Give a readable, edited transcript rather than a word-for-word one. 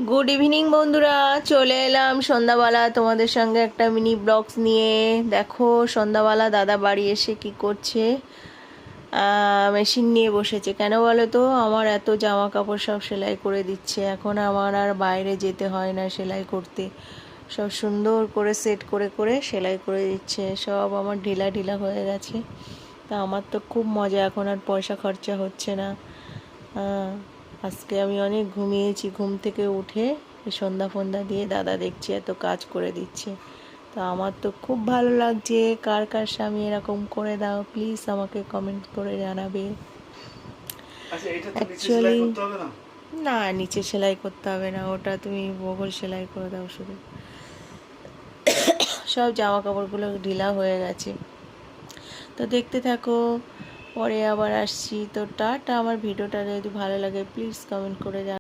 Good evening বন্ধুরা, চলে এলাম সন্ধ্যাবেলা তোমাদের সঙ্গে একটা মিনি ব্লগস নিয়ে। দেখো সন্ধ্যাবেলা দাদা বাড়ি এসে কি করছে, মেশিন নিয়ে বসেছে। কেন বলো তো, আমার এত জামা কাপড় সব সেলাই করে দিচ্ছে। এখন আমার আর বাইরে যেতে হয় না সেলাই করতে, সব সুন্দর করে সেট করে করে সেলাই করে দিচ্ছে। সব আমার ঢিলা ঢিলা হয়ে গেছে। তা আমার তো খুব মজা, এখন আর পয়সা খরচা হচ্ছে না। আজকে আমি অনেক ঘুমিয়েছি, ঘুম থেকে উঠে সন্ধ্যা ফন্ধ্যা দিয়ে দাদা দেখছি এত কাজ করে দিচ্ছে। তো আমার তো খুব ভালো লাগছে। কার কার স্বামী এরকম করে দাও, প্লিজ আমাকে কমেন্ট করে জানাবে। অ্যাকচুয়ালি না, নিচে সেলাই করতে হবে না, ওটা তুমি বগল সেলাই করে দাও শুধু। সব জামা কাপড়গুলো ঢিলা হয়ে গেছে। তো দেখতে থাকো, পরে আবার আসছি। তো টাটা। আমার ভিডিওটা যদি ভালো লাগে প্লিজ কমেন্ট করে জানাও।